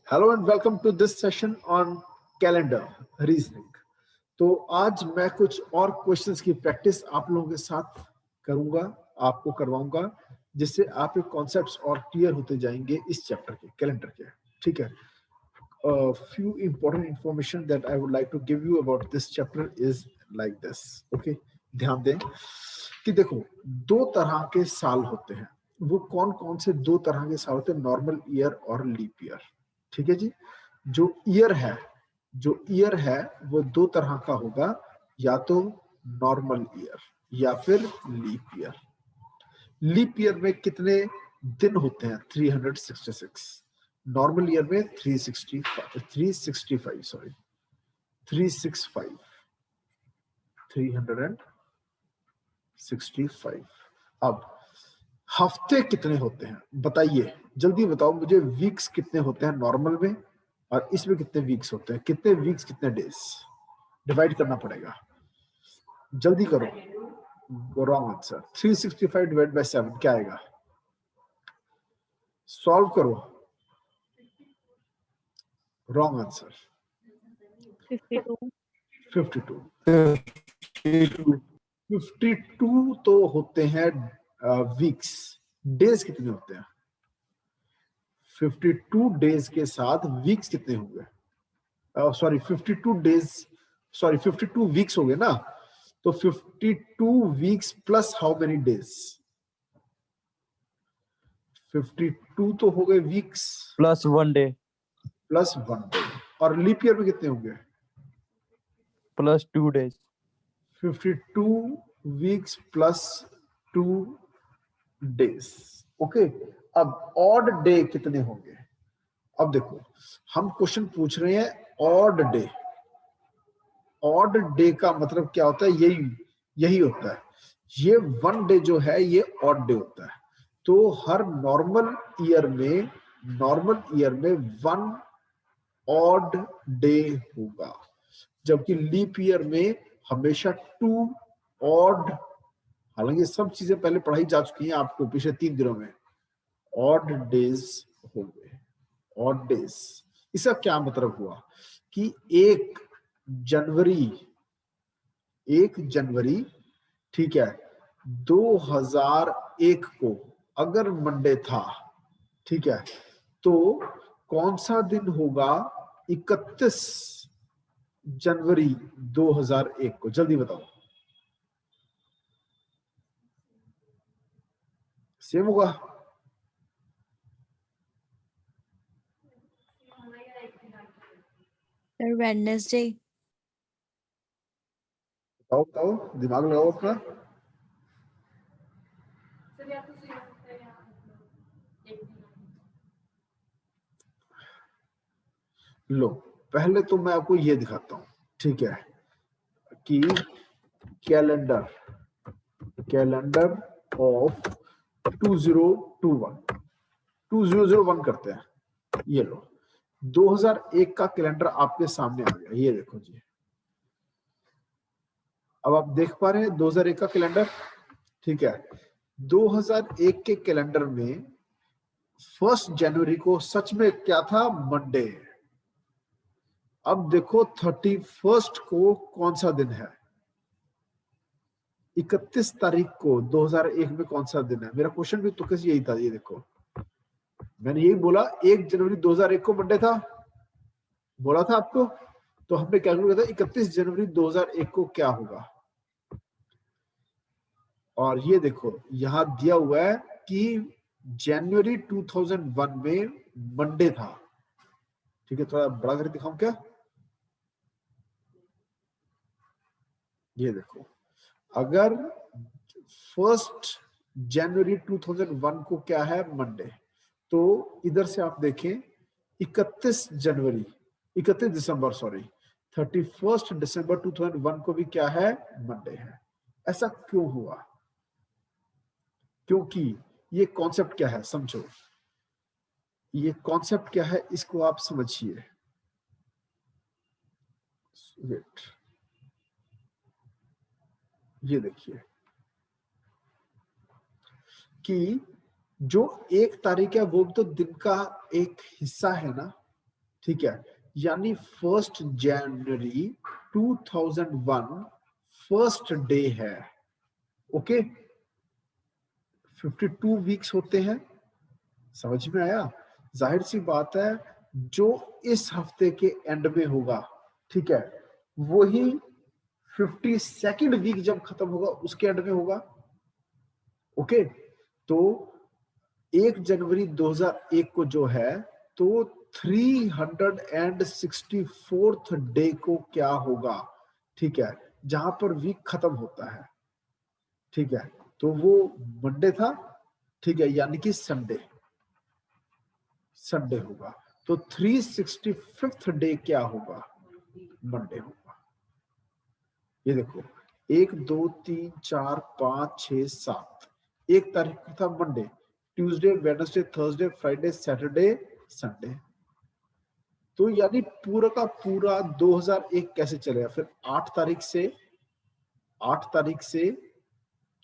Hello and welcome to this session on calendar reasoning. तो आज मैं कुछ और क्वेश्चंस की प्रैक्टिस आप लोगों के साथ करूंगा, आपको करवाऊंगा, जिससे आप एक कॉन्सेप्ट्स और क्लियर होते जाएंगे इस चैप्टर के कैलेंडर के। ठीक है, few important information that I would like to give you about this chapter is like this. Okay, ध्यान दें कि देखो दो तरह के साल होते हैं। वो कौन कौन से दो तरह के साल होते हैं? नॉर्मल ईयर और लीप ईयर। ठीक है जी। जो ईयर है वो दो तरह का होगा, या तो नॉर्मल ईयर या फिर लीप ईयर। लीप ईयर में कितने दिन होते हैं? 366। नॉर्मल ईयर में 365 सॉरी 365 365। अब हफ्ते कितने होते हैं बताइए, जल्दी बताओ मुझे। वीक्स कितने होते हैं नॉर्मल में, और इसमें कितने वीक्स होते हैं? कितने वीक्स कितने डेज? डिवाइड करना पड़ेगा, जल्दी करो। Wrong answer. 365 डिवाइड बाय 7 क्या आएगा? सॉल्व करो। Wrong answer. 52 52 तो होते हैं वीक्स। डेज कितने होते हैं? 52 डेज के साथ वीक्स कितने होंगे? सॉरी 52 डेज, सॉरी 52 वीक्स हो गए ना। तो 52 weeks plus how many days? 52 तो हो गए weeks plus 1 debt plus 1 day. और लीप ईयर में कितने होंगे? Plus 2 days 52 weeks plus 2 days. Okay, अब ऑड डे कितने होंगे? अब देखो हम क्वेश्चन पूछ रहे हैं ऑड डे। ऑड डे का मतलब क्या होता है? यही होता है। ये 1 डे जो है ये ऑड डे होता है। तो हर नॉर्मल ईयर में 1 ऑड डे होगा, जबकि लीप ईयर में हमेशा 2 ऑड। हालांकि सब चीजें पहले पढ़ाई जा चुकी हैं आपको पिछले 3 दिनों में। ऑड डेज होंगे, ऑड डेज। इसका क्या मतलब हुआ कि 1 जनवरी ठीक है 2001 को अगर मंडे था, ठीक है, तो कौन सा दिन होगा 31 जनवरी 2001 को? जल्दी बताओ। सेम होगा? वेडनेसडे। बताओ दिमाग लगाओ अपना। लो पहले तो मैं आपको ये दिखाता हूं, ठीक है, कि कैलेंडर ऑफ 2001 करते हैं। ये लो 2001 का कैलेंडर आपके सामने आ गया, ये देखो जी। अब आप देख पा रहे हैं 2001 का कैलेंडर, ठीक है। 2001 के कैलेंडर में 1 जनवरी को सच में क्या था? मंडे। अब देखो 31 को कौन सा दिन है? 31 तारीख को 2001 में कौन सा दिन है? मेरा क्वेश्चन भी तो कैसे यही था। ये देखो मैंने यही बोला 1 जनवरी 2001 को मंडे था, बोला था आपको। तो हमने कैलकुलेट किया था 31 जनवरी 2001 को क्या होगा। और ये देखो यहां दिया हुआ है कि जनवरी 2001 में मंडे था। ठीक है, थोड़ा बड़ा करके दिखाऊं क्या? ये देखो अगर 1 जनवरी 2001 को क्या है? मंडे। तो इधर से आप देखें 31 दिसंबर 31 दिसंबर 2001 को भी क्या है? मंडे है। ऐसा क्यों हुआ? क्योंकि ये कॉन्सेप्ट क्या है समझो। ये कॉन्सेप्ट क्या है इसको आप समझिए। वेट, ये देखिए कि जो 1 तारीख है वो तो दिन का एक हिस्सा है ना। ठीक है, यानी 1 जनवरी 2001 फर्स्ट डे है। ओके, 52 वीक्स होते हैं, समझ में आया? जाहिर सी बात है जो इस हफ्ते के एंड में होगा, ठीक है, वही 52nd वीक जब खत्म होगा उसके एंड में होगा। ओके, तो 1 जनवरी 2001 को जो है तो 364th डे को क्या होगा, ठीक है, जहां पर वीक खत्म होता है, ठीक है, तो वो मंडे था, ठीक है, यानी कि संडे होगा। तो 365th डे क्या होगा, मंडे होगा। ये देखो 1 2 3 4 5 6 7, 1 तारीख को था Monday, Tuesday, Wednesday, Thursday, Friday, Saturday, Sunday. तो यानी पूरा का पूरा 2001 कैसे चलेगा फिर? 8 तारीख से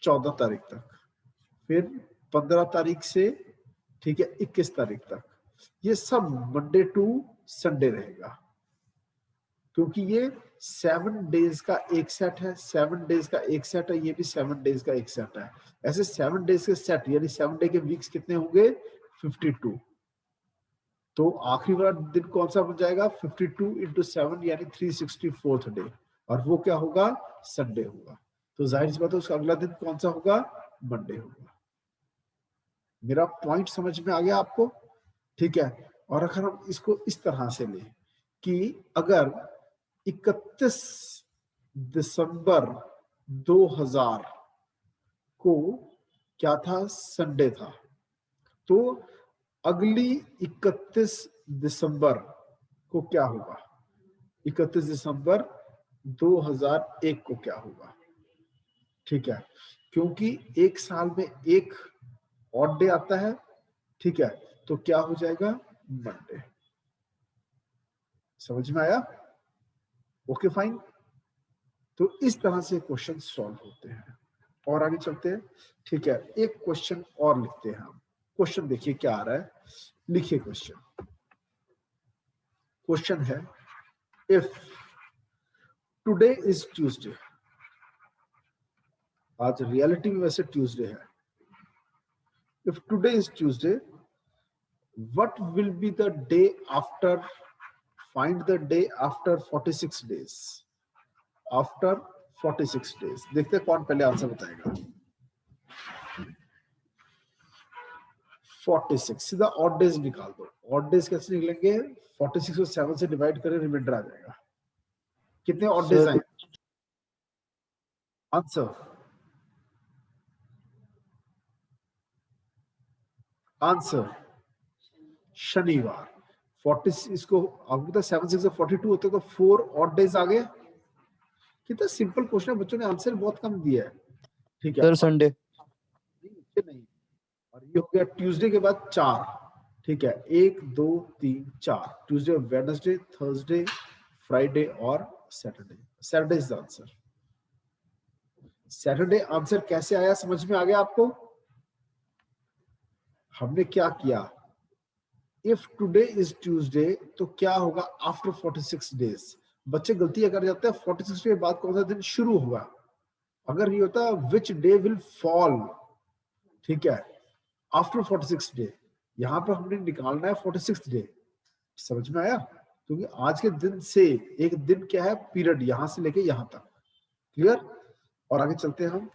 14 तारीख तक, फिर 15 तारीख से, ठीक है, 21 तारीख तक, ये सब मंडे टू संडे रहेगा, क्योंकि ये 7 डेज का एक सेट है, 7 डेज का एक सेट है, ये भी 7 डेज का एक सेट है। ऐसे 7 डेज के सेट यानी 7 डे के वीक्स कितने होंगे? 52। तो आखिरी वाला दिन कौन सा बन जाएगा? 52 इंटू 7 यानी 364th डे, और वो क्या होगा? संडे होगा। तो जाहिर सी बात है उसका अगला दिन कौन सा होगा? मंडे होगा। मेरा पॉइंट समझ में आ गया आपको? ठीक है, और अगर हम इसको इस तरह से लें कि अगर 31 दिसंबर 2000 को क्या था? संडे था, तो अगली 31 दिसंबर को क्या होगा? 31 दिसंबर 2001 को क्या होगा? ठीक है, क्योंकि एक साल में एक ऑड डे आता है, ठीक है, तो क्या हो जाएगा? मंडे। समझ में आया? Okay fine. तो इस तरह से क्वेश्चन सॉल्व होते हैं। और आगे चलते हैं, ठीक है, एक क्वेश्चन और लिखते हैं हम। क्वेश्चन देखिए क्या आ रहा है, लिखिए क्वेश्चन। क्वेश्चन है, इफ टुडे इज ट्यूसडे, आज रियलिटी में वैसे ट्यूसडे है, if today is Tuesday, what will be the day after, find the day after 46 days, after 46 days। देखते हैं कौन पहले आंसर बताएगा। 46, सीधा ऑड डेज निकाल दो। ऑड डेज कैसे निकलेंगे? 46 को 7 से डिवाइड करें, रिमाइंडर आ जाएगा। कितने ऑड डेज सर आए? आंसर, आंसर शनिवार। 40 इसको आपको पता 7 6 42 होते तो 4 ऑड डेज आ गए। कितना सिंपल क्वेश्चन है, बच्चों ने आंसर बहुत कम दिया है। ठीक है, सर संडे। नहीं, और ये हो गया ट्यूसडे के बाद 4, ठीक है, 1 2 3 4, ट्यूसडे, वेडनेसडे, थर्सडे, फ्राइडे और Saturday. Saturday is the answer. Saturday answer कैसे आया, समझ में आ गया आपको? हमने क्या किया, इफ टुडे इज ट्यूसडे तो क्या होगा आफ्टर 46 डेज। बच्चे गलती कर जाते हैं, 46 के बाद कौन सा दिन शुरू होगा। अगर ये होता विच डे विल फॉल, ठीक है, आफ्टर 46 डे, यहां पर हमने निकालना है 46 डे। समझ में आया? क्योंकि आज के दिन से एक दिन क्या है? पीरियड, यहां से लेके यहां तक। क्लियर? और आगे चलते हैं हम।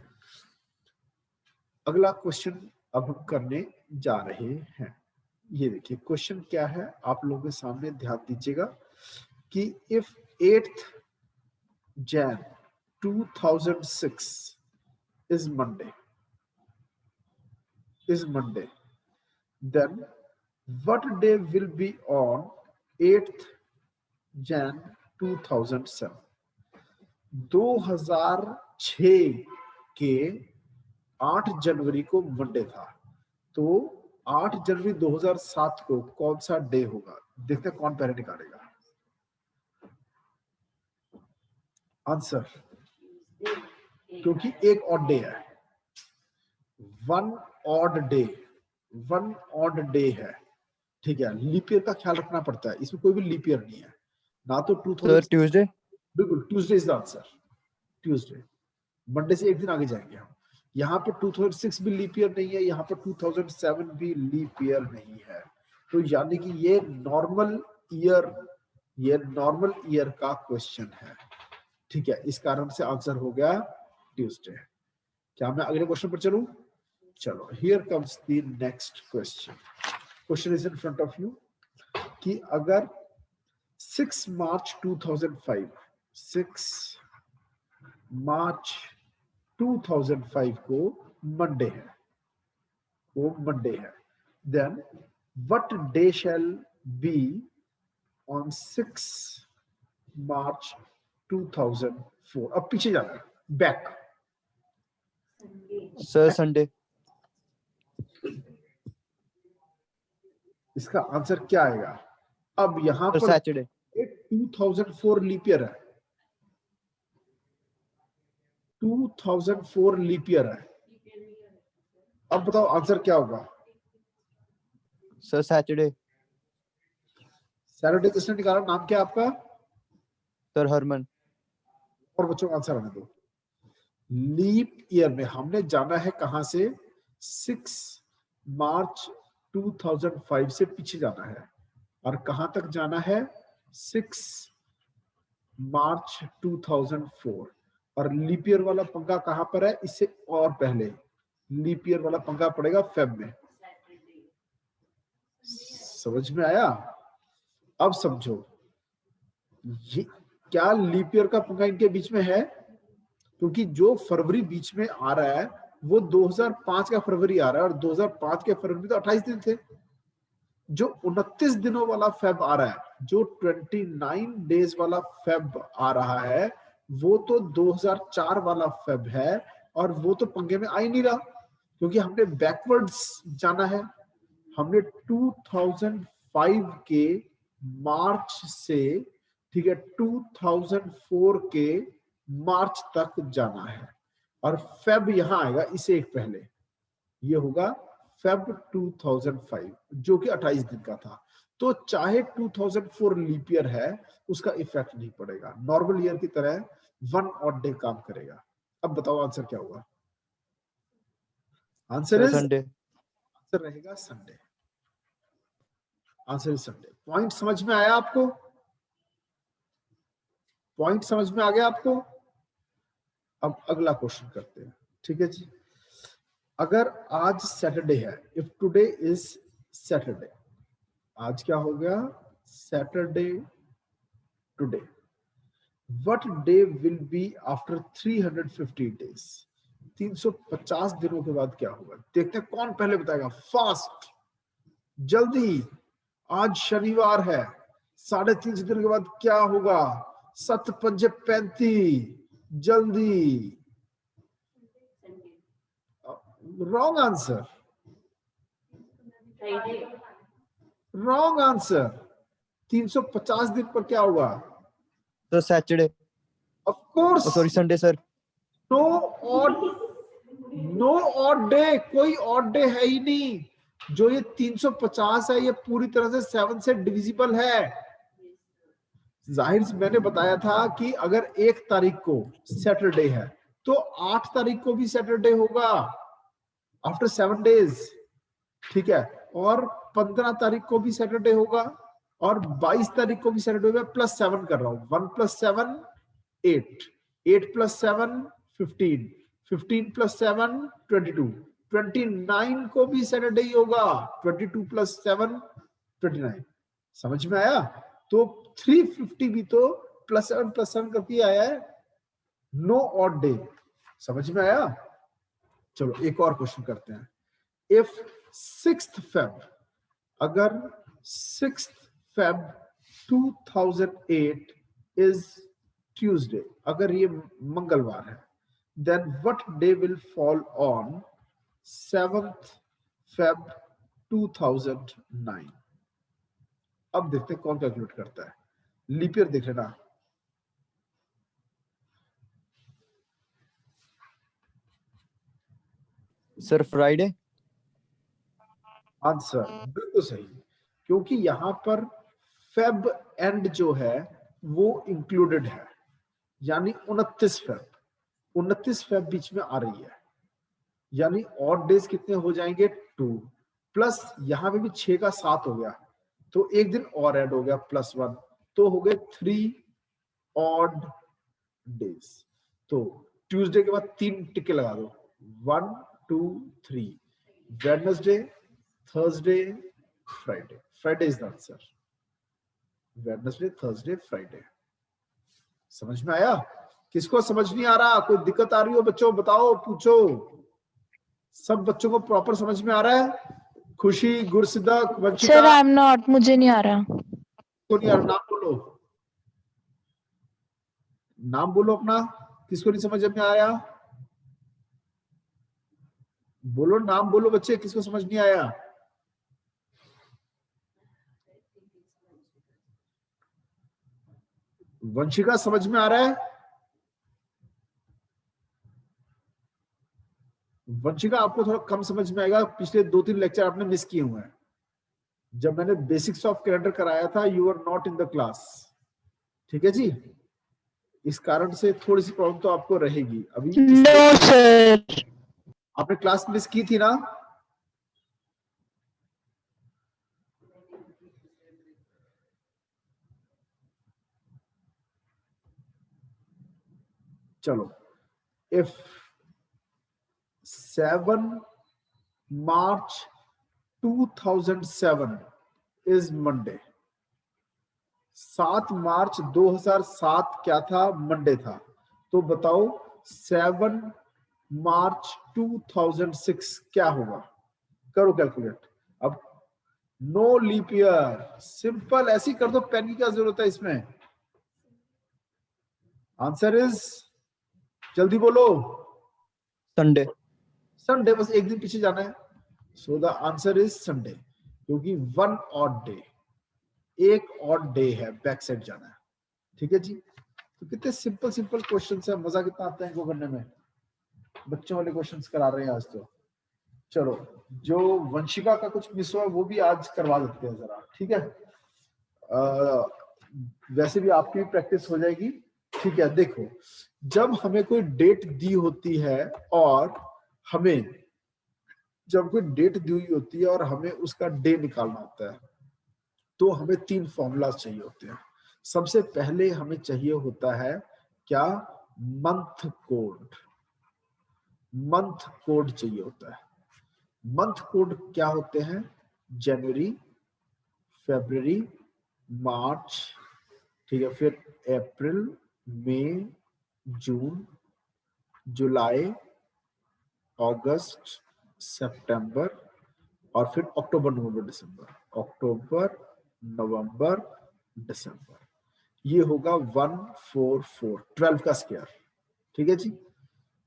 अगला क्वेश्चन अब हम करने जा रहे हैं। ये देखिए क्वेश्चन क्या है, आप लोगों के सामने ध्यान दीजिएगा कि if 8th Jan 2006 is Monday, then what day will be on 8th Jan 2007? 2006 के 8 जनवरी को मंडे था, तो 8 जनवरी 2007 को कौन सा डे होगा? देखते हैं कौन पहले निकालेगा आंसर, क्योंकि एक ऑड डे है, वन ऑड डे है, ठीक है, लीप ईयर का ख्याल रखना पड़ता है, इसमें कोई भी लीप ईयर नहीं है ना, तो Sir, 2000 Tuesday. बिल्कुल Tuesday is the answer, Tuesday, Monday से एक दिन आगे जाएंगे हम। यहाँ पर 2006 भी लीप ईयर नहीं है, यहाँ पर 2007 भी लीप ईयर नहीं है, तो यानी कि ये नॉर्मल ईयर का क्वेश्चन है। ठीक है, इस कारण से आंसर हो गया ट्यूसडे। क्या मैं अगले क्वेश्चन पर चलूं? चलो, here comes the next question. Question is in front of you कि अगर 6 मार्च 2005 को मंडे है, then what day shall be on 6 March 2004? अब पीछे जाना है, बैक। Sir, Sunday. इसका आंसर क्या आएगा? अब यहां Sir, पर Saturday. 2004 लीप ईयर है, 2004 लीप ईयर है। अब बताओ आंसर क्या होगा? Sir, Saturday. सैटरडे किसने निकाला? नाम क्या है आपका? Sir, Herman. और बच्चों का आंसर आने दो। लीप ईयर में हमने जाना है कहां से? 6 मार्च 2005 से पीछे जाना है, और कहां तक जाना है? 6 मार्च 2004। और लीप ईयर वाला पंगा कहां पर है? इससे और पहले लीप ईयर वाला पंगा पड़ेगा फेब में। समझ में आया? अब समझो, ये क्या लीप ईयर का पंगा इनके बीच में है? क्योंकि जो फरवरी बीच में आ रहा है वो 2005 का फरवरी आ रहा है, और 2005 के फरवरी में तो 28 दिन थे। जो 29 दिनों वाला फेब आ रहा है, जो 29 डेज वाला फेब आ रहा है, वो तो 2004 वाला फेब है, और वो तो पंगे में आ ही नहीं रहा, क्योंकि हमने बैकवर्ड्स जाना है। हमने 2005 के मार्च से, ठीक है, 2004 के मार्च तक जाना है, और फेब यहां आएगा इससे एक पहले, ये होगा फेब 2005, जो कि 28 दिन का था। तो चाहे 2004 लीप ईयर है, उसका इफेक्ट नहीं पड़ेगा, नॉर्मल ईयर की तरह 1 ऑड डे काम करेगा। अब बताओ आंसर क्या होगा? Answer Sir, is, Sunday. Answer रहेगा Sunday. Answer is Sunday. Point समझ में आया आपको? पॉइंट समझ में आ गया आपको? अब अगला क्वेश्चन करते हैं, ठीक है जी। अगर आज सैटरडे है, इफ टुडे इज सैटरडे, आज क्या हो गया? Saturday today, what day will be after 350 days? 350 दिनों के बाद क्या होगा? देखते हैं कौन पहले बताएगा, फास्ट, जल्दी। आज शनिवार है, 350 दिनों के बाद क्या होगा? 7 पंजे 35, जल्दी। Wrong answer, wrong answer. 350 दिन पर क्या होगा? Sir, Saturday. Of course Oh, sorry, Sunday, sir. No odd, no odd day, कोई ऑड डे है ही नहीं। जो ये 350 है, ये पूरी तरह से 7 से डिविजिबल है। जाहिर से मैंने बताया था कि अगर 1 तारीख को सैटरडे है, तो 8 तारीख को भी सैटरडे होगा आफ्टर 7 डेज, ठीक है, और 15 तारीख को भी सैटरडे होगा, और 22 तारीख को भी सैटरडे होगा। +7 कर रहा हूं, 1 + 7 8, 8 + 7 15, 15 + 7 22, 29 को भी सैटरडे ही होगा, 22 + 7 29। समझ में आया? तो 350 भी तो +7 करके आया है, नो ऑड डे। समझ में आया? चलो एक और क्वेश्चन करते हैं। इफ 6th Feb, अगर 6th Feb 2008 इज ट्यूसडे, अगर ये मंगलवार है, then what day will fall on 7th Feb 2009? अब देखते हैं कौन कैलकुलेट करता है। लीप ईयर देख लेना। Sir, Friday. आंसर बिल्कुल सही। क्योंकि यहां पर फेब एंड जो है वो इंक्लूडेड है, यानी 29 फेब बीच में आ रही है, यानी ऑड डेज कितने हो जाएंगे 2, प्लस यहां पे भी 6 का 7 हो गया, तो एक दिन और ऐड हो गया +1, तो हो गए 3 ऑड डेज। तो ट्यूसडे के बाद 3 टिके लगा दो, 1 2 3, Wednesday, Thursday, Friday. Friday is the answer, Wednesday, Thursday, Friday. समझ में आया? किसको समझ नहीं आ रहा, कोई दिक्कत आ रही हो बच्चों बताओ, पूछो। सब बच्चों को प्रॉपर समझ में आ रहा है? Khushi, Gursiddhak, Vanshika? Sir I am not, मुझे नहीं आ रहा। तो नहीं यार, नाम बोलो, नाम बोलो अपना, किसको नहीं समझ में आया? बोलो, नाम बोलो बच्चे, किसको समझ नहीं आया? वंशिका समझ में आ रहा है? वंशिका आपको थोड़ा कम समझ में आएगा, पिछले 2-3 लेक्चर आपने मिस किए हुए हैं। जब मैंने बेसिक्स ऑफ कैलेंडर कराया था, you are not in the class, ठीक है जी। इस कारण से थोड़ी सी प्रॉब्लम तो आपको रहेगी अभी। No sir. आपने क्लास मिस की थी ना? चलो, if 7 March 2007 is Monday, 7 March 2007 क्या था? मंडे था। तो बताओ 7 मार्च 2006 क्या होगा? करो कैलकुलेट। अब नो लीप ईयर, सिंपल ऐसी कर दो, पेन की क्या जरूरत है इसमें? आंसर इज, जल्दी बोलो। संडे। संडे, बस एक दिन पीछे जाना है। So the answer is Sunday, क्योंकि 1 ऑड डे, एक ऑड डे है, बैक साइड जाना है, ठीक है जी। तो कितने सिंपल सिंपल क्वेश्चंस है, मजा कितना आता है इनको करने में। बच्चों वाले क्वेश्चंस करा रहे हैं आज तो। चलो, जो वंशिका का कुछ मिस हुआ वो भी आज करवा देते हैं जरा, ठीक है। वैसे भी आपकी भी प्रैक्टिस हो जाएगी, ठीक है। देखो, जब हमें कोई डेट दी होती है और हमें, जब कोई डेट दी हुई होती है और हमें उसका डे निकालना होता है, तो हमें 3 फॉर्मूला चाहिए होते हैं। सबसे पहले हमें चाहिए होता है क्या? Month code. मंथ कोड चाहिए होता है। मंथ कोड क्या होते हैं? जनवरी, फरवरी, मार्च, ठीक है, फिर अप्रैल, मई, जून, जुलाई, अगस्त, सितंबर, और फिर अक्टूबर, नवंबर, दिसंबर। अक्टूबर, नवंबर, दिसंबर। ये होगा 144, 12 का स्क्वायर, ठीक है जी।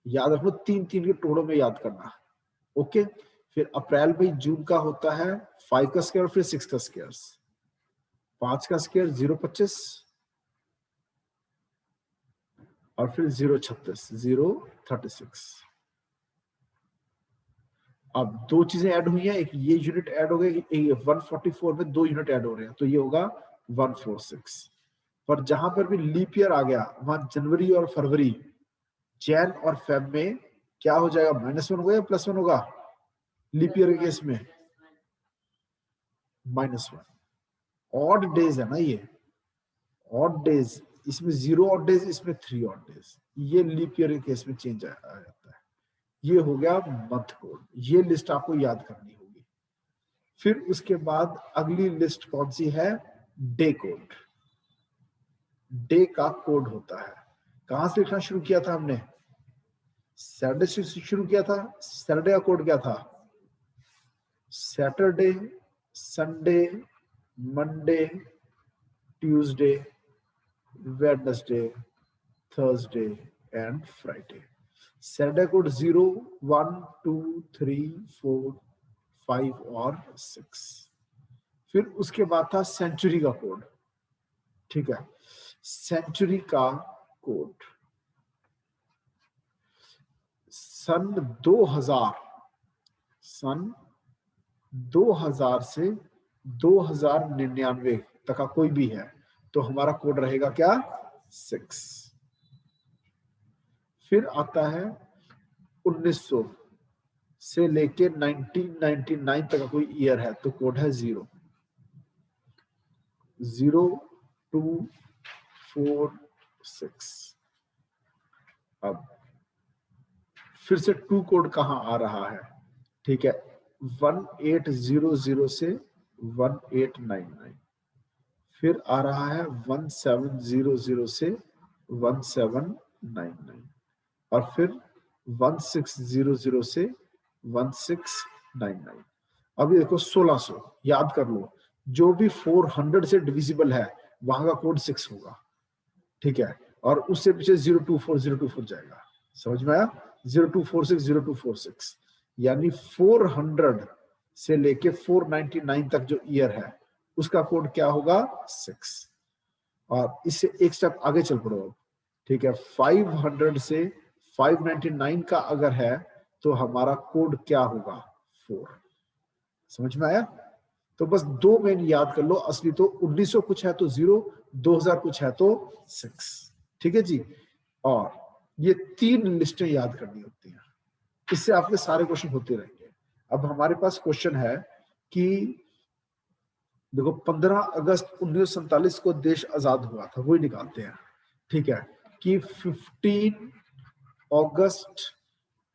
याद रखो, 3-3 के टुकड़ों में याद करना, ओके। फिर अप्रैल मई जून का होता है 5 का स्क्वायर, फिर 6 का स्क्वायर। 5 का स्क्वायर 025, और फिर 036, 036। अब 2 चीजें ऐड हुई हैं, एक ये यूनिट ऐड हो गई, 144 में 2 यूनिट ऐड हो रहे हैं, तो ये होगा 146। पर जहां पर भी लीप ईयर आ गया, वहां जनवरी और फरवरी, जैन और फेब में क्या हो जाएगा? -1 होगा या +1 होगा? लीप ईयर के केस में -1। ऑड डेज है ना ये, ऑड डेज, इसमें 0 ऑड डेज, इसमें 3 ऑड डेज, ये लीप ईयर के केस में चेंज आ जाता है। ये हो गया मंथ कोड, ये लिस्ट आपको याद करनी होगी। फिर उसके बाद अगली लिस्ट कौन सी है? Day code. डे का कोड होता है, कहां से लिखना शुरू किया था हमने? सैटरडे से शुरू किया था। सैटरडे का कोड क्या था? Saturday, Sunday, Monday, Tuesday, Wednesday, Thursday and Friday. Saturday code 0, 1, 2, 3, 4, 5 और 6। फिर उसके बाद था सेंचुरी का कोड, ठीक है। सेंचुरी का कोड सन 2000 से 2099 तक का कोई भी है तो हमारा कोड रहेगा क्या 6। फिर आता है 1900 से लेके 1999 तक का कोई ईयर है तो कोड है 0 0 2 4 6। अब फिर से 2 कोड कहां आ रहा है, ठीक है, 1800 से 1899। फिर आ रहा है 1700 से 1799 और फिर 1600 से 1699। अभी देखो 1600 याद कर लो, जो भी 400 से डिविजिबल है वहां का कोड 6 होगा, ठीक है, और उससे पीछे 024 जाएगा। समझ में आया? 0246 0246 यानी 400 से लेके 499 तक जो ईयर है उसका कोड क्या होगा 6। और इससे एक स्टेप आगे चल पड़ो अब, ठीक है, 500 से 599 का अगर है तो हमारा कोड क्या होगा 4। समझ में आया? तो बस 2 मेन याद कर लो, असली तो 1900 कुछ है तो 0, 2000 कुछ है तो 6, ठीक है जी। और ये 3 लिस्टें याद करनी होती हैं, इससे आपके सारे क्वेश्चन होते रहेंगे। अब हमारे पास क्वेश्चन है कि देखो 15 अगस्त 1947 को देश आजाद हुआ था, वही निकालते हैं, ठीक है, कि 15 अगस्त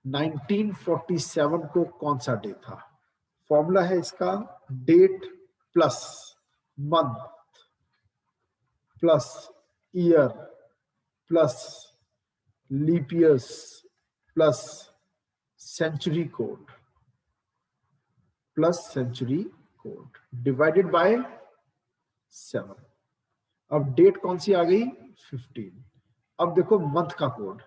1947 को कौन सा डे था। फॉर्मूला है इसका date plus month plus year plus leap years plus century code plus century code divided by 7। अब डेट कौन सी आ गई 15। अब देखो मंथ का कोड,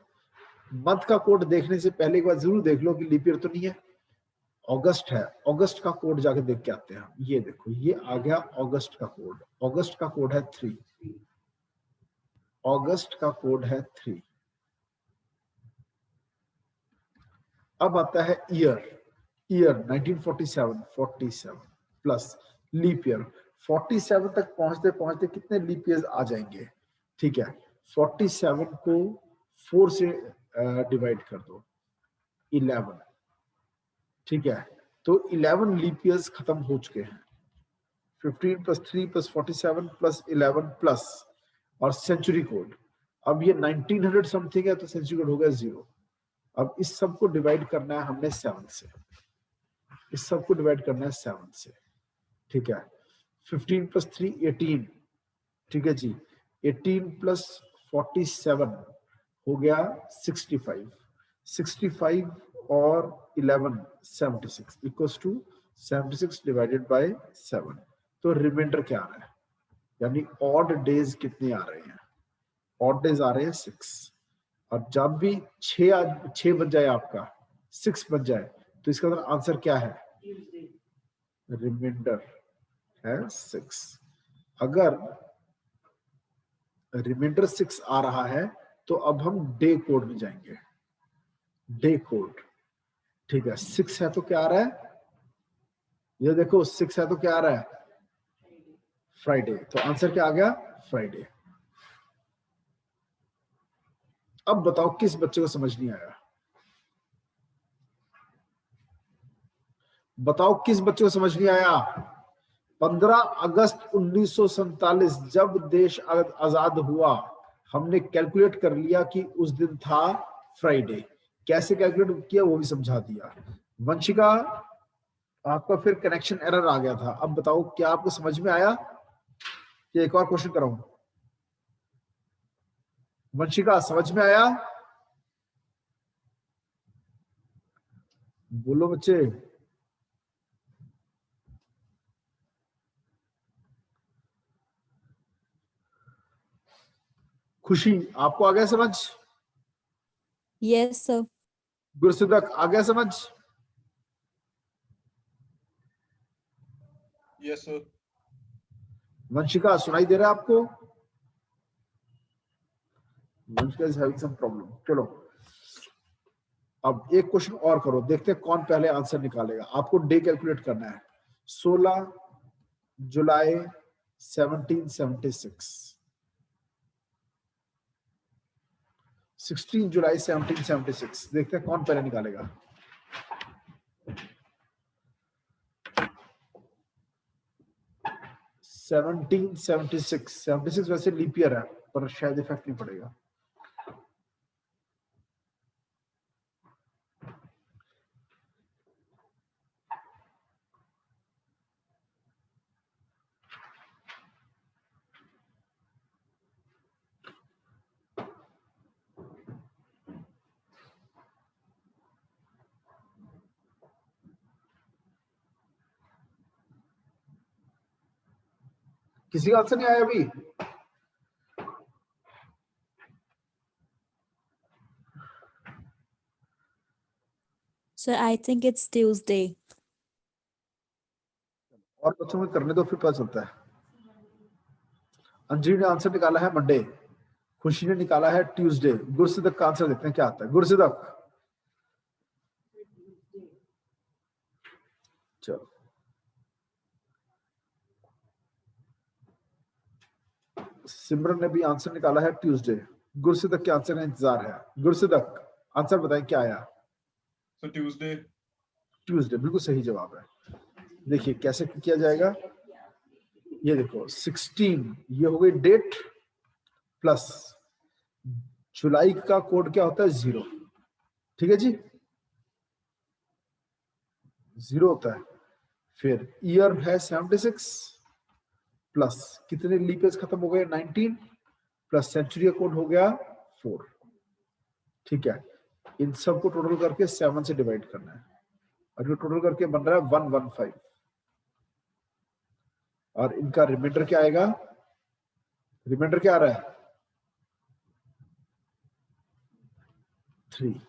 मंथ का कोड देखने से पहले एक बार जरूर देख लो कि लीप ईयर तो नहीं है। अगस्त है, अगस्त का कोड जाके देख के आते हैं। ये देखो ये आ गया अगस्त का कोड, अगस्त का कोड है 3, अगस्त का कोड है 3। अब आता है year, year 1947 47 plus leap year. 47 तक पहुंचते पहुंचते कितने लीप ईयर्स आ जाएंगे, ठीक है, 47 को 4 से डिवाइड कर दो 11, ठीक है, तो 11 लीप ईयर्स खत्म हो चुके हैं। 15 प्लस 3 प्लस 47 प्लस 11 प्लस और सेंचुरी कोड। अब ये 1900 समथिंग है तो सेंचुरी कोड हो गया 0। अब इस सब को डिवाइड करना है हमने 7 से, इस सब को डिवाइड करना है 7 से, ठीक है। 15 प्लस 3 18, ठीक है जी, 18 प्लस 47 हो गया 65, 65 और 11 76 इक्वल्स टू 76 डिवाइडेड बाय 7। तो रिमाइंडर क्या आ रहा है, यानी ऑड डेज कितने आ रहे हैं, ऑड डेज आ रहे हैं 6। और जब भी 6 बन जाए आपका 6 बन जाए तो इसका आंसर क्या है, रिमाइंडर है 6। अगर रिमाइंडर 6 आ रहा है तो अब हम डे कोड में जाएंगे, डे कोड, ठीक है। 6 है तो क्या आ रहा है, ये देखो 6 है तो क्या आ रहा है फ्राइडे, तो आंसर क्या आ गया फ्राइडे। अब बताओ किस बच्चे को समझ नहीं आया, बताओ किस बच्चे को समझ नहीं आया। 15 अगस्त 1947 जब देश आजाद हुआ हमने कैलकुलेट कर लिया कि उस दिन था फ्राइडे। कैसे कैलकुलेट किया वो भी समझा दिया। वंशिका आपका फिर कनेक्शन एरर आ गया था, अब बताओ क्या आपको समझ में आया कि एक और क्वेश्चन कराऊं। वंशिका समझ में आया, बोलो बच्चे। खुशी आपको आ गया समझ, यस सर। गुरसिदक आ गया समझ, यस सर। वंशिका सुनाई दे रहा है आपको, Vanshika is having some problem. चलो अब एक क्वेश्चन और करो, देखते हैं कौन पहले आंसर निकालेगा। आपको डे कैलकुलेट करना है, 16 जुलाई 1776, 16 जुलाई 1776। देखते हैं कौन पहले निकालेगा। सेवनटीन 76 वैसे लीप ईयर है पर शायद इफेक्ट नहीं पड़ेगा। किसी का आंसर नहीं आया अभी? Sir, I think it's Tuesday. और बच्चों में करने दो फिर पता चलता है। अंजलि ने आंसर निकाला है मंडे, खुशी ने निकाला है ट्यूसडे। गुरसिदक का आंसर देखते हैं क्या आता है। गुरसिदक, चलो सिमरन ने भी आंसर निकाला है ट्यूसडे। गुरसिदक के आंसर का इंतजार है। गुरसिदक आंसर बताएं क्या आया। So Tuesday. ट्यूसडे बिल्कुल सही जवाब है। देखिए कैसे किया जाएगा, ये देखो 16 ये हो गई डेट प्लस जुलाई का कोड क्या होता है 0, ठीक है जी 0 होता है। फिर ईयर है 76 प्लस कितने लीप ईयर्स खत्म हो गए 19 प्लस सेंचुरी का कोड हो गया 4, ठीक है। इन सब को टोटल करके 7 से डिवाइड करना है और ये टोटल करके बन रहा है 115 और इनका रिमाइंडर क्या आएगा। रिमाइंडर क्या आ रहा है 3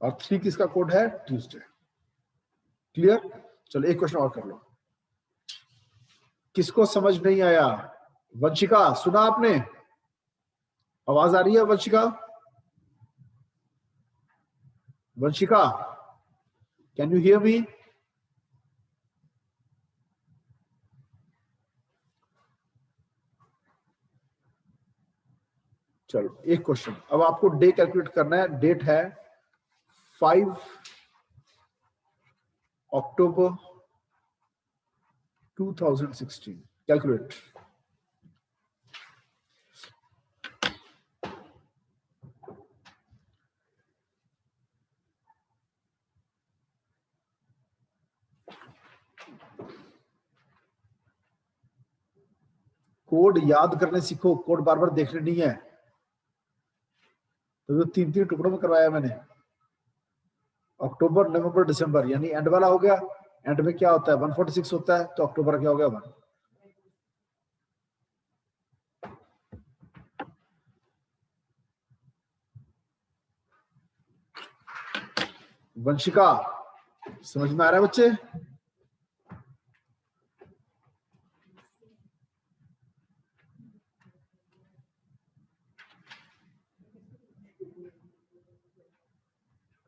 और 3 किसका कोड है ट्यूसडे। क्लियर। चलो एक क्वेश्चन और कर लो। किसको समझ नहीं आया। वंशिका सुना आपने, आवाज आ रही है Vanshika. Vanshika can you hear me. चलो एक क्वेश्चन, अब आपको डे कैलकुलेट करना है। डेट है 5 अक्टूबर 2016। कैलकुलेट। कोड याद करने सीखो, कोड बार बार देखने नहीं है। तो 3 टुकड़ों में करवाया मैंने, अक्टूबर नवंबर दिसंबर, यानी एंड वाला हो गया। एंड में क्या होता है 146 होता है, तो अक्टूबर क्या हो गया 1। वंशिका समझ में आ रहा है बच्चे।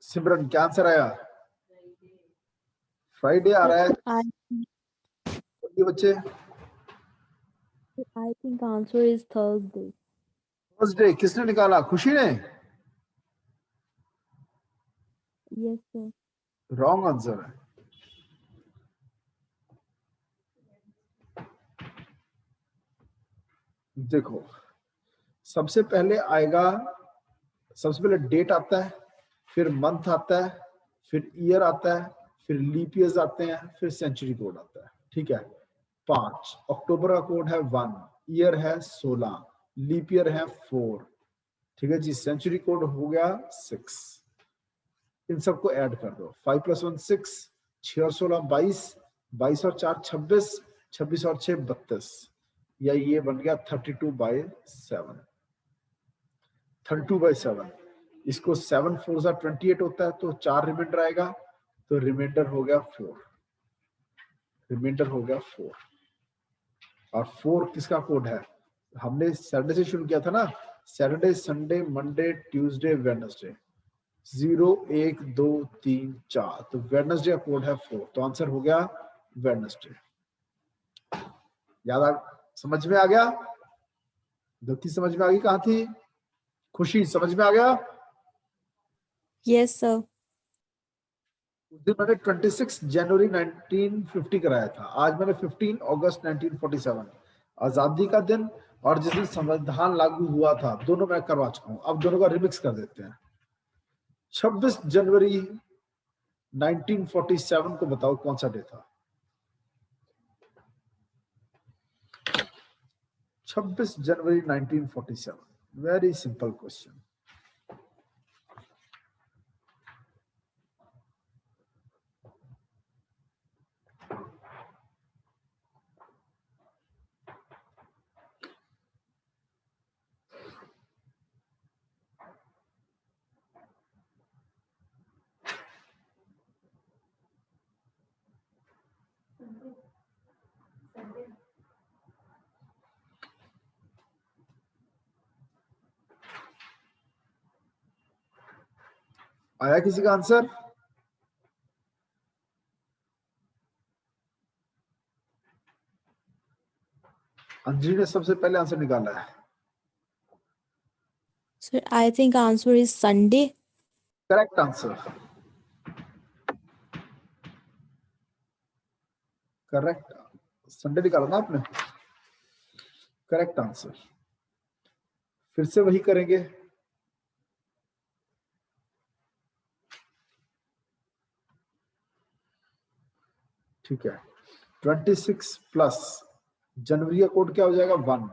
सिमरन क्या आंसर आया। फ्राइडे आ रहा है ये बच्चे। I think answer is Thursday. Thursday किसने निकाला, खुशी ने। Yes, sir. रॉन्ग आंसर है। देखो सबसे पहले आएगा, सबसे पहले डेट आता है, फिर मंथ आता है, फिर ईयर आता है, फिर लीप ईयर्स आते हैं, फिर सेंचुरी कोड आता है, ठीक है। 5 अक्टूबर का कोड है 1, ईयर है 16, लीप ईयर है 4, ठीक है जी। सेंचुरी कोड हो गया 6। इन सबको ऐड कर दो। 5 + 1 6, 6 और 16 22, 22 और 4 26, 26 और 6 32, या ये बन गया 32/7। 32/7। इसको 7 4 28 होता है, तो 4 रिमाइंडर आएगा, तो रिमाइंडर हो गया 4। रिमाइंडर हो गया 4 और 4 किसका कोड है। हमने सैटरडे से शुरू किया था ना, Saturday Sunday Monday Tuesday Wednesday, 0 1 2 3 4, तो वेडनेसडे का कोड है 4, तो आंसर हो गया वेडनेसडे। याद आ, समझ में आ गया? गलती समझ में आ गई? कहाँ थी खुशी? समझ में आ गया? Yes, sir. उस दिन मैंने 26 जनवरी 1950 कराया था, आज मैंने 15 अगस्त 1947 आजादी का दिन और जिस दिन संविधान लागू हुआ था, दोनों मैं करवा चुका हूं। अब दोनों का रिमिक्स कर देते हैं। 26 जनवरी 1947 को बताओ कौन सा डे था? 26 जनवरी 1947। Very simple question. आया किसी का आंसर? अंजलि ने सबसे पहले आंसर निकाला है। Sir, I think answer is Sunday. Correct answer, correct. Sunday निकाला ना आपने? Correct answer. फिर से वही करेंगे। ठीक है, 26 प्लस जनवरी का कोड क्या हो जाएगा? 1।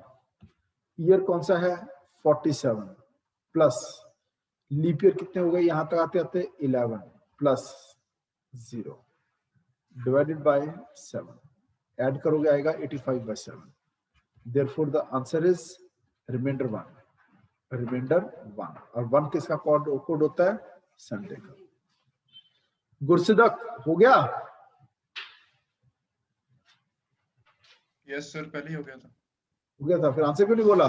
ईयर कौन सा है? 47 प्लस लीप ईयर कितने हो गए यहां तक आते आते? 11 प्लस 0 डिवाइडेड बाय 7, ऐड करोगे आएगा 85/7। Therefore the answer is reminder 1। Reminder 1 और 1 किसका कोड होता है? संडे का। गुरसिदक हो गया? यस सर, पहले ही हो गया था। हो गया था, फिर आंसर क्यों नहीं बोला?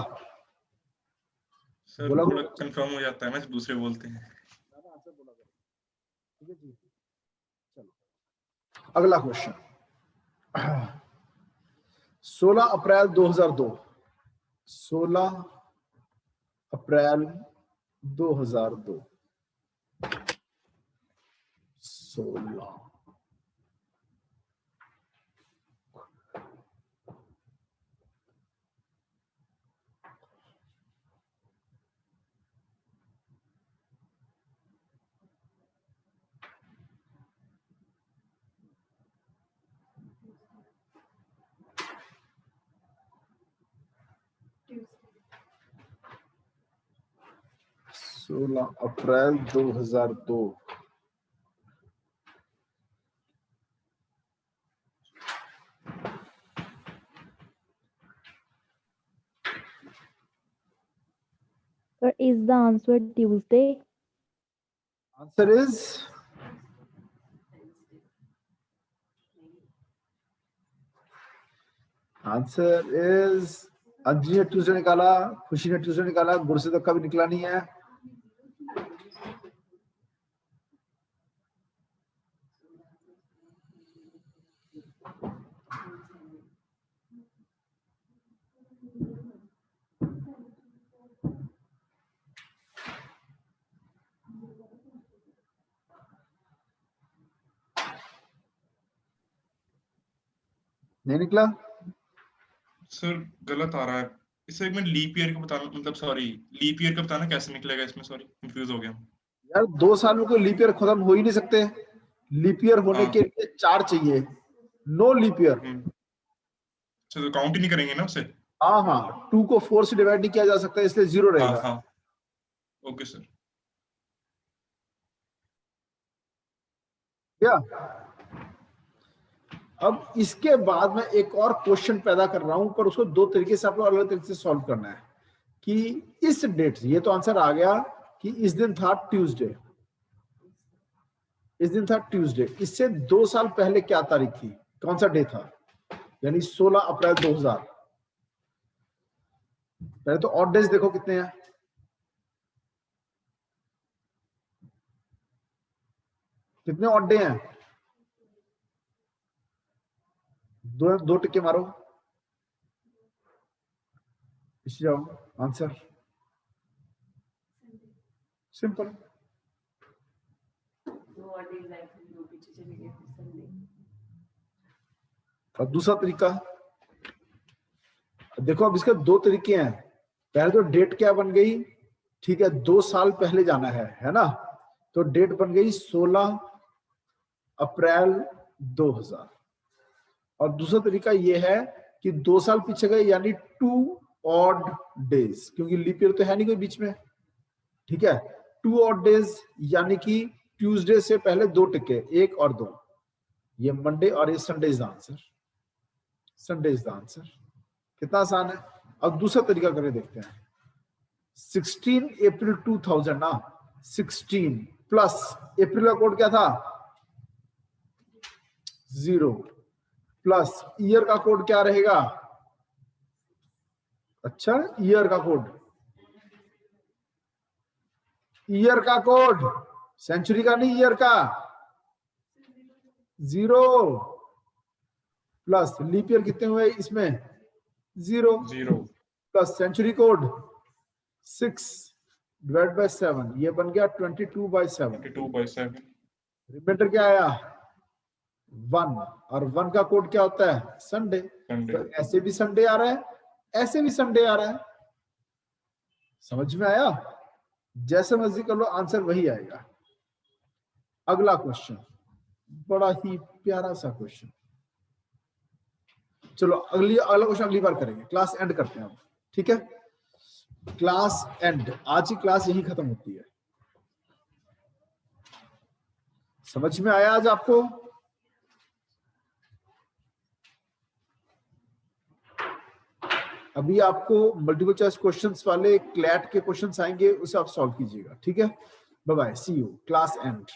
सर बोला थोड़ा कंफर्म हो जाता है ना, दूसरे बोलते हैं। आंसर बोला करो। ठीक है जी, चलो अगला question. 16 April 2002। 16 April 2002। 16 16 April 2002। Sir, is the answer Tuesday? Answer is Anjali ने ट्यूसडे निकाला, खुशी ने ट्यूसडे निकाला, गुरसिदक का भी निकला नहीं है। नहीं निकला? सर गलत आ रहा है। इसे एक मिनट लीप ईयर का बताना, मतलब सॉरी, लीप ईयर का बताना कैसे निकलेगा इसमें? सॉरी, कंफ्यूज हो गया। यार 2 साल में कोई लीप ईयर खत्म हो ही नहीं सकते। लीप ईयर होने हाँ। के लिए 4 चाहिए। No leap year. तो काउंट ही नहीं करेंगे ना उसे? हाँ हाँ, 2 को 4 से डिवाइड नहीं किया जा सकता, इसलिए 0 हाँ रहेगा। हाँ, ओके सर। क्या? अब इसके बाद मैं एक और क्वेश्चन पैदा कर रहा हूं, पर उसको 2 तरीके से आपको अलग तरीके से सॉल्व करना है कि इस डेट, ये तो आंसर आ गया कि इस दिन था ट्यूसडे, इस दिन था ट्यूसडे, इससे 2 साल पहले क्या तारीख थी, कौन सा डे था? यानी 16 अप्रैल 2000। पहले तो ऑड डेज देखो कितने हैं। कितने ऑड डे हैं? 2 टिक्के मारो। Answer simple. और दूसरा तरीका देखो, अब इसके दो तरीके हैं। पहले तो डेट क्या बन गई, ठीक है, 2 साल पहले जाना है ना, तो डेट बन गई 16 अप्रैल 2000। और दूसरा तरीका ये है कि 2 साल पीछे गए यानी 2 ऑड डेज, क्योंकि लीप ईयर तो है नहीं कोई बीच में, ठीक है। 2 ऑड डेज यानी कि ट्यूसडे से पहले 2 टिके, 1 और 2, ये मंडे और ये Sunday is the answer. Sunday is the answer. कितना आसान है। अब दूसरा तरीका करके देखते हैं। 16 अप्रैल 2000 ना, 16 प्लस अप्रैल का कोड क्या था 0 प्लस ईयर का कोड क्या रहेगा, अच्छा ईयर का कोड, ईयर का कोड सेंचुरी का नहीं, ईयर का 0 प्लस लीप ईयर कितने हुए इसमें 0 plus century code 6 divide by 7, ये बन गया 22/7। रिमाइंडर क्या आया 1, और 1 का कोड क्या होता है संडे। तो ऐसे भी संडे आ रहा है, ऐसे भी संडे आ रहा है। समझ में आया। जैसे मर्जी कर लो, आंसर वही आएगा। अगला क्वेश्चन, बड़ा ही प्यारा सा क्वेश्चन। चलो अगला क्वेश्चन अगली बार करेंगे, क्लास एंड करते हैं अब, ठीक है। क्लास एंड, आज की क्लास यही खत्म होती है। समझ में आया आज आपको। अभी आपको मल्टीपल चॉइस क्वेश्चंस वाले क्लैट के क्वेश्चंस आएंगे, उसे आप सॉल्व कीजिएगा, ठीक है। Bye bye, see you, class and.